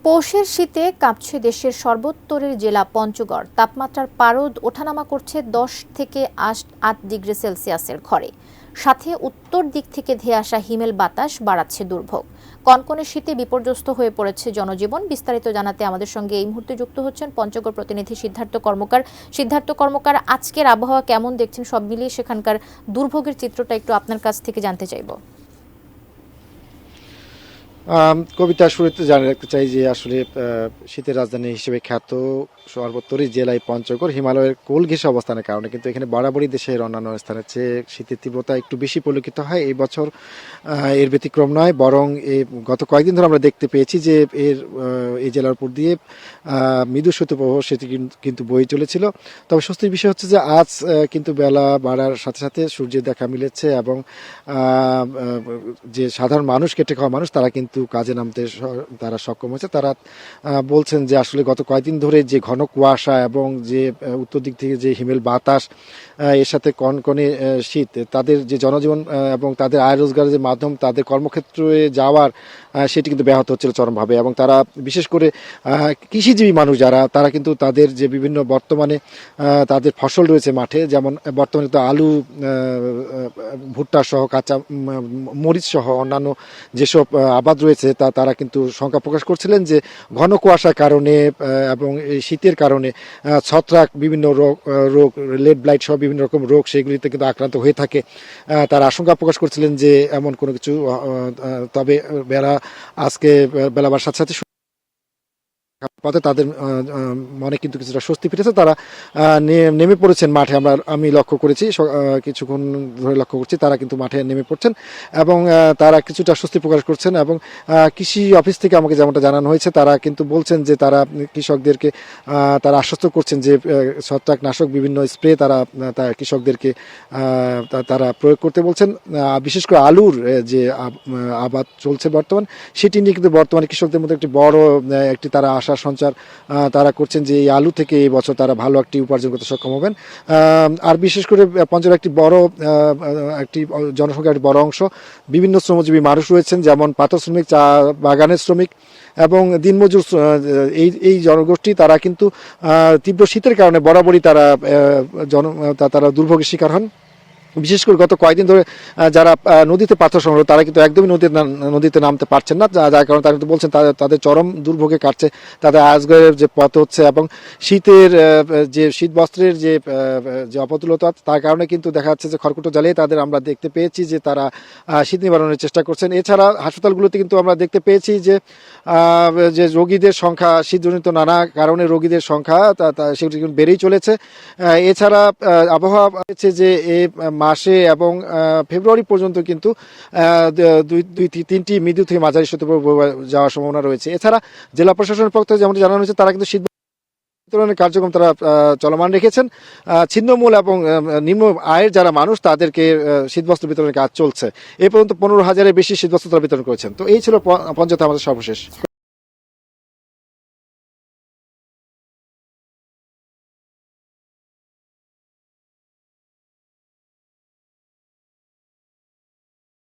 পৌষের শীতে কাঁপছে দেশের সর্বোত্তরের জেলা পঞ্চগড়। তাপমাত্রার পারদ ওঠানামা করছে 10 থেকে 8 ডিগ্রি সেলসিয়াসের ঘরে। সাথে উত্তর দিক থেকে ধেয়ে আসা হিমেল বাতাস বাড়াচ্ছে দুর্ভোগ। কনকনে শীতে বিপর্যস্ত হয়ে পড়েছে জনজীবন। বিস্তারিত জানাতে আমাদের সঙ্গে এই মুহূর্তে যুক্ত হচ্ছেন পঞ্চগড় প্রতিনিধি সিদ্ধার্থ কর্মকার। সিদ্ধার্থ কর্মকার, আজকের আবহাওয়া কেমন দেখছেন? সব মিলিয়ে সেখানকার দুর্ভোগের চিত্রটা একটু আপনার কাছ থেকে জানতে চাইব। কবিতা শুরুতে জানিয়ে রাখতে চাই যে আসলে শীতের রাজধানী হিসেবে খ্যাত সর্বোত্তরী জেলায় পঞ্চগড় হিমালয়ের কোল ঘেঁষে অবস্থানের কারণে কিন্তু এখানে বরাবরই দেশের অন্যান্য স্থানের চেয়ে শীতের তীব্রতা একটু বেশি পরিলক্ষিত হয়। এই বছর এর ব্যতিক্রম নয়, বরং গত কয়েকদিন ধরে আমরা দেখতে পেয়েছি যে এই জেলার উপর দিয়ে মৃদু শৈত্যপ্রবাহ সেটি কিন্তু বয়ে চলেছিল। তবে স্বস্তির বিষয় হচ্ছে যে আজ কিন্তু বেলা বাড়ার সাথে সাথে সূর্যের দেখা মিলেছে এবং যে সাধারণ মানুষ, খেটে খাওয়া মানুষ, তারা কিন্তু কাজে নামতে তারা সক্ষম হয়েছে। তারা বলছেন যে আসলে গত কয়েকদিন ধরে যে ঘন কুয়াশা এবং যে উত্তর দিক থেকে যে হিমেল বাতাস, এর সাথে কনকনে শীত, তাদের যে জনজীবন এবং তাদের আয় রোজগারের যে মাধ্যম, তাদের কর্মক্ষেত্রে যাওয়ার সেটি কিন্তু ব্যাহত হচ্ছিল চরমভাবে। এবং তারা বিশেষ করে কৃষিজীবী মানুষ যারা, তারা কিন্তু তাদের যে বিভিন্ন বর্তমানে তাদের ফসল রয়েছে মাঠে, যেমন বর্তমানে তো আলু, ভুট্টা সহ কাঁচা মরিচ সহ অন্যান্য যেসব আবাদ রয়েছে তারা কিন্তু শঙ্কা প্রকাশ করছিলেন যে ঘন কুয়াশার কারণে এবং শীতের কারণে ছত্রাক, বিভিন্ন রোগ, লেড ব্লাইট সহ বিভিন্ন রকম রোগ, সেগুলিতে কিন্তু আক্রান্ত হয়ে থাকে। তারা আশঙ্কা প্রকাশ করছিলেন যে এমন কোনো কিছু। তবে আজকে বেলা বাড়ার সাথে সাথে পথে তাদের মনে কিন্তু কিছুটা স্বস্তি ফিরেছে। তারা নেমে পড়েছেন মাঠে। আমি লক্ষ্য করেছি, কিছুক্ষণ ধরে লক্ষ্য করছি, তারা কিন্তু মাঠে নেমে পড়ছেন এবং তারা কিছুটা স্বস্তি প্রকাশ করছেন। এবং কৃষি অফিস থেকে আমাকে যেমনটা জানানো হয়েছে, তারা কিন্তু বলছেন যে তারা কৃষকদেরকে তারা আশ্বস্ত করছেন যে ছত্রাকনাশক বিভিন্ন স্প্রে তারা কৃষকদেরকে তারা প্রয়োগ করতে বলছেন। বিশেষ করে আলুর যে আবাদ চলছে বর্তমান, সেটি নিয়ে কিন্তু বর্তমানে কৃষকদের মধ্যে একটি তারা আশা সঞ্চার তারা করছেন যে এই আলু থেকে এই বছর তারা ভালো একটি উপার্জন করতে সক্ষম হবেন। আর বিশেষ করে পঞ্চগড়ের একটি জনসংখ্যার বড় অংশ বিভিন্ন শ্রমজীবী মানুষ রয়েছেন, যেমন পাথর শ্রমিক, চা বাগানের শ্রমিক এবং দিনমজুর। এই জনগোষ্ঠী তারা কিন্তু তীব্র শীতের কারণে বরাবরই তারা দুর্ভোগের শিকার হন। বিশেষ করে গত কয়েকদিন ধরে যারা নদীতে পাথর সংগ্রহ, তারা কিন্তু একদমই নদীতে নামতে পারছেন না, যার কারণে তারা কিন্তু বলছেন তাদের চরম দুর্ভোগে কাটছে তাদের আজগরের যে পথ হচ্ছে। এবং শীতের যে শীত বস্ত্রের যে অপতুলতা, তার কারণে কিন্তু দেখা যাচ্ছে যে খড়কুটো জ্বালিয়ে তাদের আমরা দেখতে পেয়েছি যে তারা শীত নিবারণের চেষ্টা করছেন। এছাড়া হাসপাতালগুলোতে কিন্তু আমরা দেখতে পেয়েছি যে রোগীদের সংখ্যা, শীতজনিত নানা কারণে রোগীদের সংখ্যা সেগুলি কিন্তু বেড়েই চলেছে। এছাড়া আবহাওয়া হচ্ছে যে মাসে এবং ফেব্রুয়ারি পর্যন্ত কিন্তু 2-3টি মৃদু থেকে মাঝারি শৈত্যপ্রবাহ যাওয়ার সম্ভাবনা রয়েছে। এছাড়া জেলা প্রশাসনের পক্ষ থেকে যেমন জানানো হয়েছে, তারা কিন্তু শীত বিতরণের কার্যক্রম তারা চলমান রেখেছেন। ছিন্নমূল এবং নিম্ন আয়ের যারা মানুষ, তাদেরকে শীতবস্ত্র বিতরণের কাজ চলছে। এ পর্যন্ত 15,000-এর বেশি শীতবস্ত্র তারা বিতরণ করেছেন। তো এই ছিল পঞ্চায়েত আমাদের সর্বশেষ।